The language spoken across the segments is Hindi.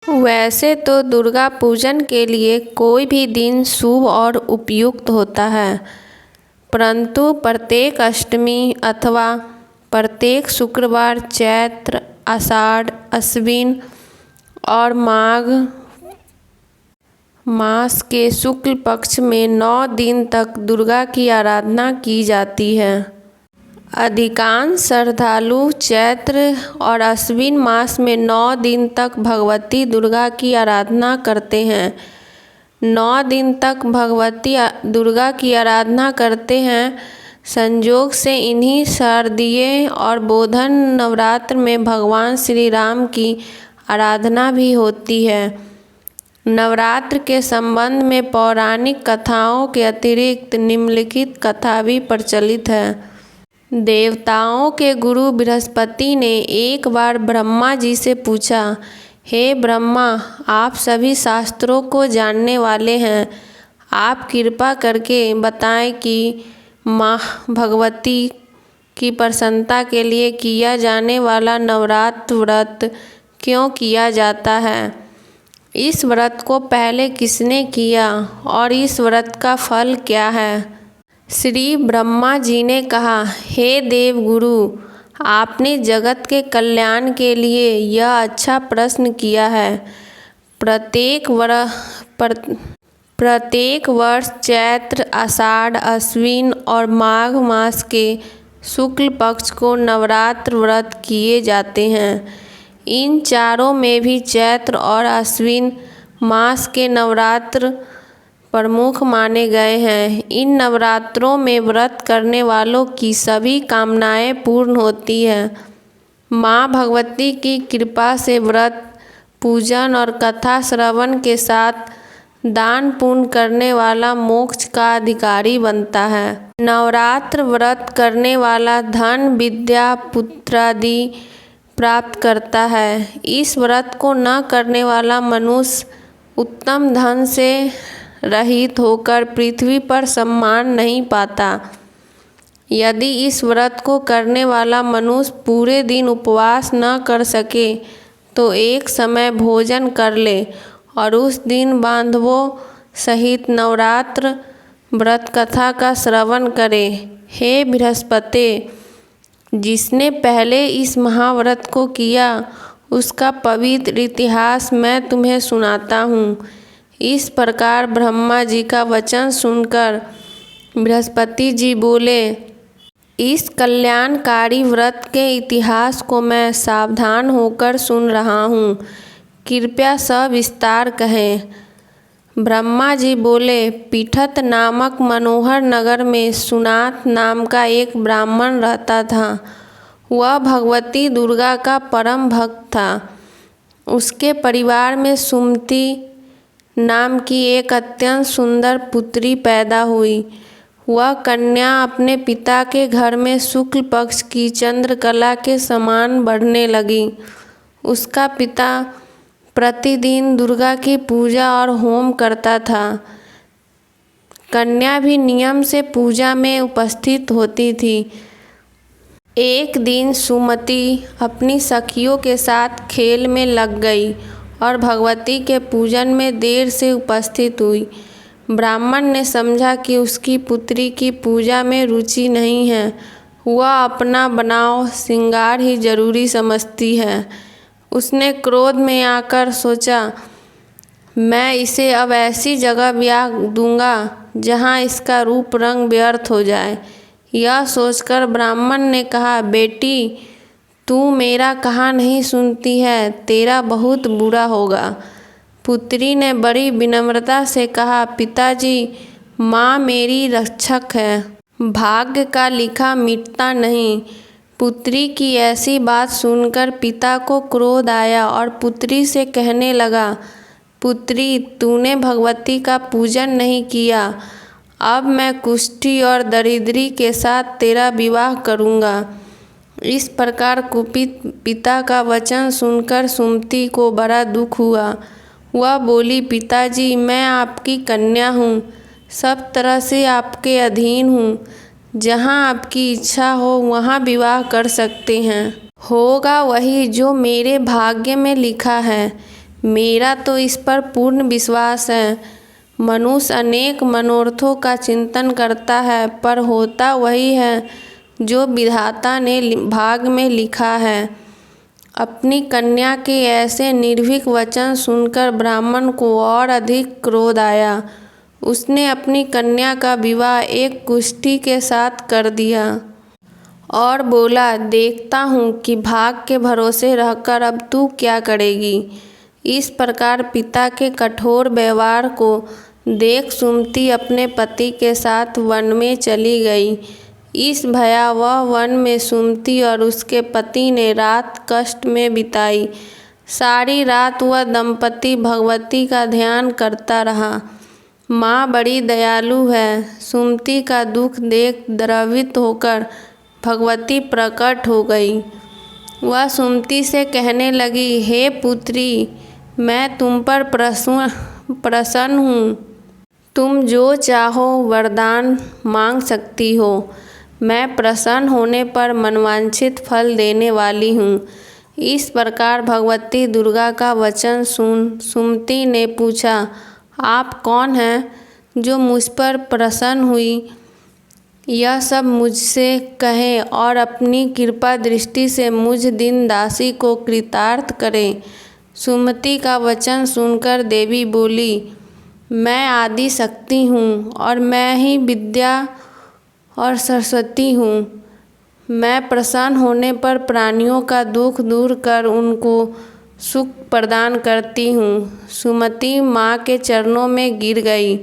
वैसे तो दुर्गा पूजन के लिए कोई भी दिन शुभ और उपयुक्त होता है, परंतु प्रत्येक अष्टमी अथवा प्रत्येक शुक्रवार चैत्र, आषाढ़, आश्विन और माघ मास के शुक्ल पक्ष में 9 दिन तक दुर्गा की आराधना की जाती है। अधिकांश श्रद्धालु चैत्र और आश्विन मास में 9 दिन तक भगवती दुर्गा की आराधना करते हैं। 9 दिन तक भगवती दुर्गा की आराधना करते हैं। संयोग से इन्हीं शारदीय और बोधन नवरात्र में भगवान श्री राम की आराधना भी होती है। नवरात्र के संबंध में पौराणिक कथाओं के अतिरिक्त निम्नलिखित कथा भी प्रचलित है। देवताओं के गुरु बृहस्पति ने एक बार ब्रह्मा जी से पूछा, हे ब्रह्मा, आप सभी शास्त्रों को जानने वाले हैं, आप कृपा करके बताएं कि माँ भगवती की प्रसन्नता के लिए किया जाने वाला नवरात्र व्रत क्यों किया जाता है। इस व्रत को पहले किसने किया और इस व्रत का फल क्या है। श्री ब्रह्मा जी ने कहा, हे देव गुरु, आपने जगत के कल्याण के लिए यह अच्छा प्रश्न किया है। प्रत्येक वर्ष चैत्र, आषाढ़, आश्विन और माघ मास के शुक्ल पक्ष को नवरात्र व्रत किए जाते हैं। इन चारों में भी चैत्र और आश्विन मास के नवरात्र प्रमुख माने गए हैं। इन नवरात्रों में व्रत करने वालों की सभी कामनाएं पूर्ण होती हैं। माँ भगवती की कृपा से व्रत पूजन और कथा श्रवण के साथ दान पुण्य करने वाला मोक्ष का अधिकारी बनता है। नवरात्र व्रत करने वाला धन, विद्या, पुत्रादि प्राप्त करता है। इस व्रत को न करने वाला मनुष्य उत्तम धन से रहित होकर पृथ्वी पर सम्मान नहीं पाता। यदि इस व्रत को करने वाला मनुष्य पूरे दिन उपवास न कर सके तो एक समय भोजन कर ले और उस दिन बांधवों सहित नवरात्र व्रत कथा का श्रवण करे। हे बृहस्पति, जिसने पहले इस महाव्रत को किया उसका पवित्र इतिहास मैं तुम्हें सुनाता हूँ। इस प्रकार ब्रह्मा जी का वचन सुनकर बृहस्पति जी बोले, इस कल्याणकारी व्रत के इतिहास को मैं सावधान होकर सुन रहा हूँ, कृपया सविस्तार कहें। ब्रह्मा जी बोले, पीठत नामक मनोहर नगर में सुनात नाम का एक ब्राह्मण रहता था। वह भगवती दुर्गा का परम भक्त था। उसके परिवार में सुमति नाम की एक अत्यंत सुंदर पुत्री पैदा हुई। वह कन्या अपने पिता के घर में शुक्ल पक्ष की चंद्रकला के समान बढ़ने लगी। उसका पिता प्रतिदिन दुर्गा की पूजा और होम करता था। कन्या भी नियम से पूजा में उपस्थित होती थी। एक दिन सुमति अपनी सखियों के साथ खेल में लग गई और भगवती के पूजन में देर से उपस्थित हुई। ब्राह्मण ने समझा कि उसकी पुत्री की पूजा में रुचि नहीं है, वह अपना बनाव श्रृंगार ही जरूरी समझती है। उसने क्रोध में आकर सोचा, मैं इसे अब ऐसी जगह ब्याह दूंगा जहाँ इसका रूप रंग व्यर्थ हो जाए। यह सोचकर ब्राह्मण ने कहा, बेटी, तू मेरा कहा नहीं सुनती है, तेरा बहुत बुरा होगा। पुत्री ने बड़ी विनम्रता से कहा, पिताजी, माँ मेरी रक्षक है, भाग्य का लिखा मिटता नहीं। पुत्री की ऐसी बात सुनकर पिता को क्रोध आया और पुत्री से कहने लगा, पुत्री, तूने भगवती का पूजन नहीं किया, अब मैं कुष्ठी और दरिद्री के साथ तेरा विवाह करूँगा। इस प्रकार कुपित पिता का वचन सुनकर सुमति को बड़ा दुख हुआ। वह बोली, पिताजी, मैं आपकी कन्या हूँ, सब तरह से आपके अधीन हूँ, जहाँ आपकी इच्छा हो वहाँ विवाह कर सकते हैं। होगा वही जो मेरे भाग्य में लिखा है। मेरा तो इस पर पूर्ण विश्वास है। मनुष्य अनेक मनोरथों का चिंतन करता है, पर होता वही है जो विधाता ने भाग में लिखा है। अपनी कन्या के ऐसे निर्भीक वचन सुनकर ब्राह्मण को और अधिक क्रोध आया। उसने अपनी कन्या का विवाह एक कुष्ठी के साथ कर दिया और बोला, देखता हूँ कि भाग के भरोसे रहकर अब तू क्या करेगी। इस प्रकार पिता के कठोर व्यवहार को देख सुमति अपने पति के साथ वन में चली गई। इस भयावह वन में सुमति और उसके पति ने रात कष्ट में बिताई। सारी रात वह दंपति भगवती का ध्यान करता रहा। माँ बड़ी दयालु है। सुमति का दुख देख द्रवित होकर भगवती प्रकट हो गई। वह सुमति से कहने लगी, हे पुत्री, मैं तुम पर प्रसन्न हूँ। तुम जो चाहो वरदान मांग सकती हो। मैं प्रसन्न होने पर मनवांछित फल देने वाली हूँ। इस प्रकार भगवती दुर्गा का वचन सुन सुमति ने पूछा, आप कौन हैं जो मुझ पर प्रसन्न हुई? यह सब मुझसे कहें और अपनी कृपा दृष्टि से मुझ दीन दासी को कृतार्थ करें। सुमति का वचन सुनकर देवी बोली, मैं आदि शक्ति हूँ और मैं ही विद्या और सरस्वती हूँ। मैं प्रसन्न होने पर प्राणियों का दुख दूर कर उनको सुख प्रदान करती हूँ। सुमति माँ के चरणों में गिर गई।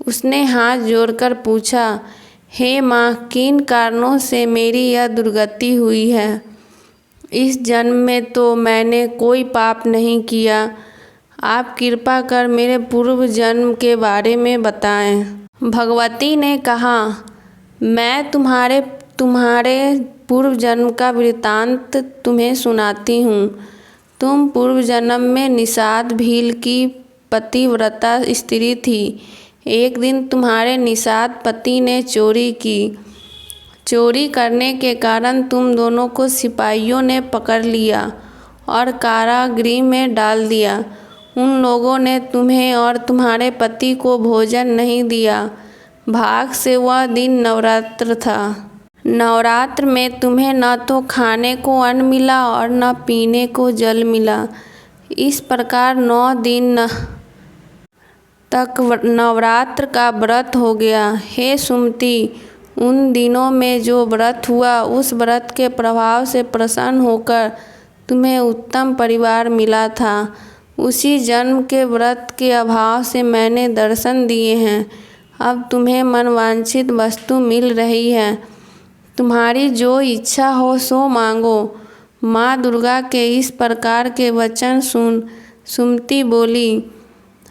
उसने हाथ जोड़कर पूछा, हे माँ, किन कारणों से मेरी यह दुर्गति हुई है? इस जन्म में तो मैंने कोई पाप नहीं किया। आप कृपा कर मेरे पूर्व जन्म के बारे में बताएं। भगवती ने कहा, मैं तुम्हारे पूर्व जन्म का वृत्तांत तुम्हें सुनाती हूँ। तुम पूर्व जन्म में निषाद भील की पतिव्रता स्त्री थी। एक दिन तुम्हारे निषाद पति ने चोरी की। चोरी करने के कारण तुम दोनों को सिपाहियों ने पकड़ लिया और कारागृह में डाल दिया। उन लोगों ने तुम्हें और तुम्हारे पति को भोजन नहीं दिया। भाग से वह दिन नवरात्र था। नवरात्र में तुम्हें न तो खाने को अन्न मिला और न पीने को जल मिला। इस प्रकार 9 दिन तक नवरात्र का व्रत हो गया। हे सुमति, उन दिनों में जो व्रत हुआ, उस व्रत के प्रभाव से प्रसन्न होकर तुम्हें उत्तम परिवार मिला था। उसी जन्म के व्रत के अभाव से मैंने दर्शन दिए हैं। अब तुम्हें मनवांछित वस्तु मिल रही है। तुम्हारी जो इच्छा हो सो मांगो। माँ दुर्गा के इस प्रकार के वचन सुन सुमति बोली,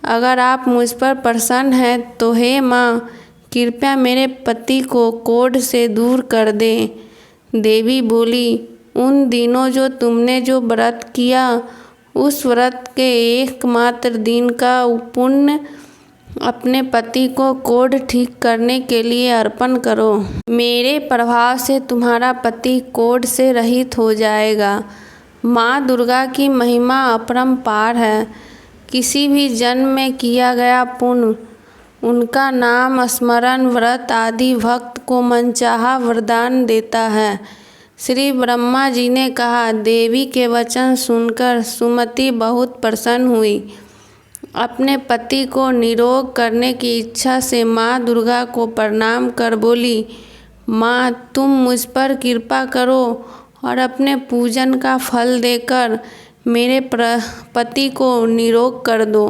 अगर आप मुझ पर प्रसन्न हैं तो हे माँ, कृपया मेरे पति को कोढ़ से दूर कर दें। देवी बोली, उन दिनों जो तुमने जो व्रत किया, उस व्रत के एकमात्र दिन का पुण्य अपने पति को कोढ़ ठीक करने के लिए अर्पण करो। मेरे प्रभाव से तुम्हारा पति कोढ़ से रहित हो जाएगा। माँ दुर्गा की महिमा अपरंपार है। किसी भी जन्म में किया गया पुण्य, उनका नाम स्मरण, व्रत आदि भक्त को मनचाहा वरदान देता है। श्री ब्रह्मा जी ने कहा, देवी के वचन सुनकर सुमति बहुत प्रसन्न हुई। अपने पति को निरोग करने की इच्छा से माँ दुर्गा को प्रणाम कर बोली, माँ, तुम मुझ पर कृपा करो और अपने पूजन का फल देकर मेरे पति को निरोग कर दो।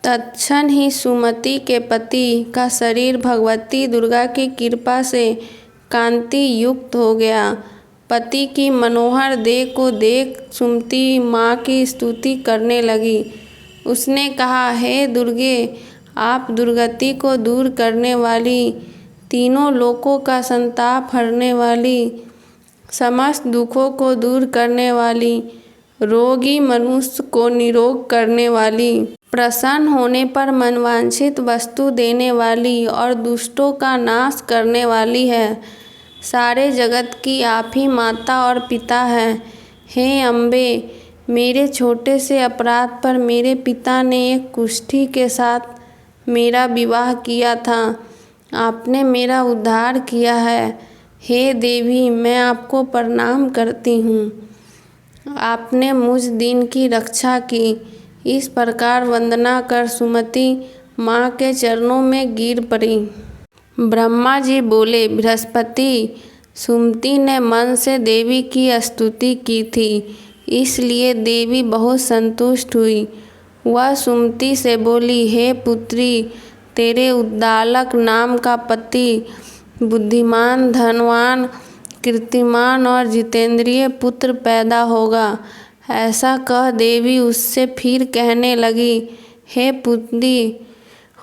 तत्क्षण ही सुमति के पति का शरीर भगवती दुर्गा की कृपा से कांति युक्त हो गया। पति की मनोहर देह को देख सुमति माँ की स्तुति करने लगी। उसने कहा, हे दुर्गे, आप दुर्गति को दूर करने वाली, तीनों लोकों का संताप हरने वाली, समस्त दुखों को दूर करने वाली, रोगी मनुष्य को निरोग करने वाली, प्रसन्न होने पर मनवांछित वस्तु देने वाली और दुष्टों का नाश करने वाली है। सारे जगत की आप ही माता और पिता हैं। हे अम्बे, मेरे छोटे से अपराध पर मेरे पिता ने एक कुष्ठी के साथ मेरा विवाह किया था। आपने मेरा उद्धार किया है। हे देवी, मैं आपको प्रणाम करती हूँ। आपने मुझ दिन की रक्षा की। इस प्रकार वंदना कर सुमति माँ के चरणों में गिर पड़ी। ब्रह्मा जी बोले, बृहस्पति, सुमति ने मन से देवी की स्तुति की थी, इसलिए देवी बहुत संतुष्ट हुई। वह सुमति से बोली, हे पुत्री, तेरे उद्दालक नाम का पति बुद्धिमान, धनवान, कीर्तिमान और जितेंद्रिय पुत्र पैदा होगा। ऐसा कह देवी उससे फिर कहने लगी, हे पुत्री,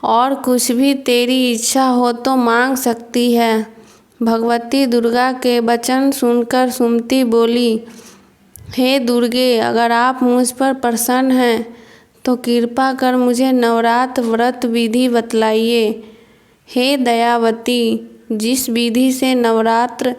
और कुछ भी तेरी इच्छा हो तो मांग सकती है। भगवती दुर्गा के वचन सुनकर सुमति बोली, हे दुर्गे, अगर आप मुझ पर प्रसन्न हैं तो कृपा कर मुझे नवरात्र व्रत विधि बतलाइए। हे दयावती, जिस विधि से नवरात्र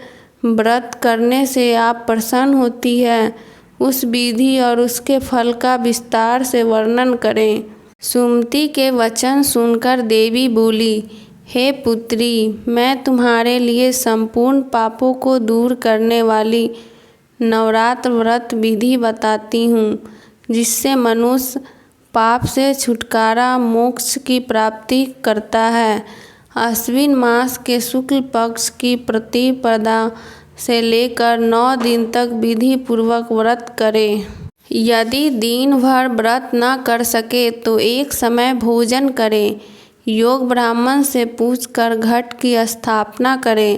व्रत करने से आप प्रसन्न होती है, उस विधि और उसके फल का विस्तार से वर्णन करें। सुमति के वचन सुनकर देवी बोली, हे पुत्री, मैं तुम्हारे लिए संपूर्ण पापों को दूर करने वाली नवरात्र व्रत विधि बताती हूँ, जिससे मनुष्य पाप से छुटकारा, मोक्ष की प्राप्ति करता है। अश्विन मास के शुक्ल पक्ष की प्रतिपदा से लेकर 9 दिन तक विधि पूर्वक व्रत करें। यदि दिन भर व्रत न कर सके तो एक समय भोजन करें। योग ब्राह्मण से पूछकर घट की स्थापना करें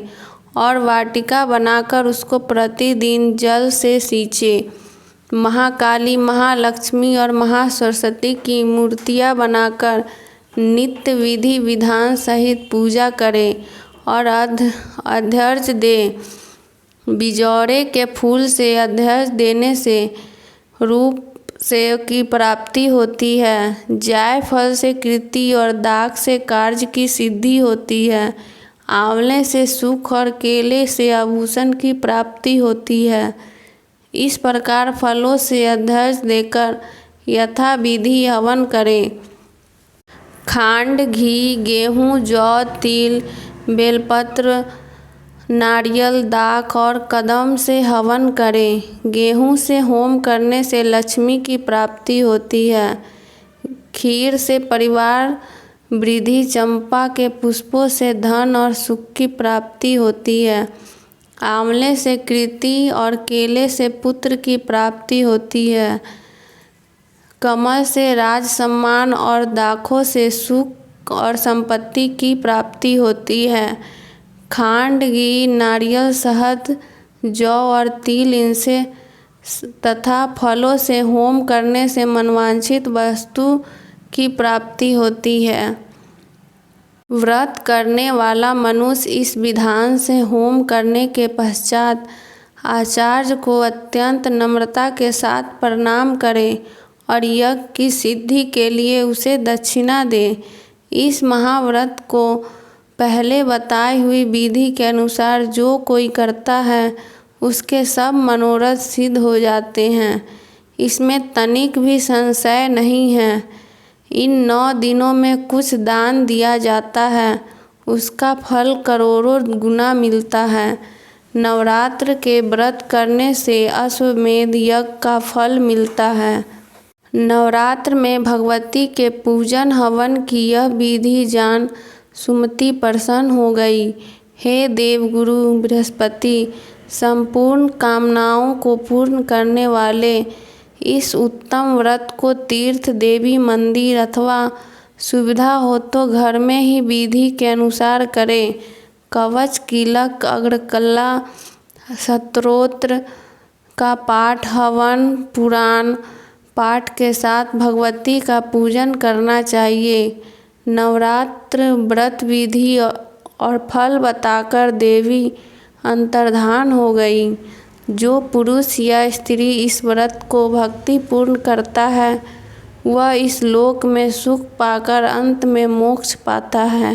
और वाटिका बनाकर उसको प्रतिदिन जल से सींचे। महाकाली, महालक्ष्मी और महासरस्वती की मूर्तियाँ बनाकर नित्य विधि विधान सहित पूजा करें और अर्घ्य दें। बिजौरे के फूल से अर्घ्य देने से रूप से की प्राप्ति होती है। जायफल से कीर्ति और दाख से कार्य की सिद्धि होती है। आंवले से सुख और केले से आभूषण की प्राप्ति होती है। इस प्रकार फलों से अर्घ्य देकर यथा विधि हवन करें। खांड, घी, गेहूँ, जौ, तिल, बेलपत्र, नारियल, दाख और कदम से हवन करें। गेहूँ से होम करने से लक्ष्मी की प्राप्ति होती है। खीर से परिवार वृद्धि, चंपा के पुष्पों से धन और सुख की प्राप्ति होती है। आंवले से कीर्ति और केले से पुत्र की प्राप्ति होती है। कमल से राज सम्मान और दाखों से सुख और संपत्ति की प्राप्ति होती है। खांड, घी, नारियल, शहद, जौ और तिल इनसे तथा फलों से होम करने से मनवांछित वस्तु की प्राप्ति होती है। व्रत करने वाला मनुष्य इस विधान से होम करने के पश्चात आचार्य को अत्यंत नम्रता के साथ प्रणाम करे और यज्ञ की सिद्धि के लिए उसे दक्षिणा दे। इस महाव्रत को पहले बताई हुई विधि के अनुसार जो कोई करता है उसके सब मनोरथ सिद्ध हो जाते हैं। इसमें तनिक भी संशय नहीं है। इन 9 दिनों में कुछ दान दिया जाता है, उसका फल करोड़ों गुना मिलता है। नवरात्र के व्रत करने से अश्वमेध यज्ञ का फल मिलता है। नवरात्र में भगवती के पूजन हवन की यह विधि जान सुमति प्रसन्न हो गई। हे देवगुरु बृहस्पति, संपूर्ण कामनाओं को पूर्ण करने वाले इस उत्तम व्रत को तीर्थ, देवी मंदिर अथवा सुविधा हो तो घर में ही विधि के अनुसार करें। कवच, किलक, अग्रकला, स्तोत्र का पाठ, हवन, पुराण पाठ के साथ भगवती का पूजन करना चाहिए। नवरात्र व्रत विधि और फल बताकर देवी अंतर्धान हो गई। जो पुरुष या स्त्री इस व्रत को भक्तिपूर्ण करता है वह इस लोक में सुख पाकर अंत में मोक्ष पाता है।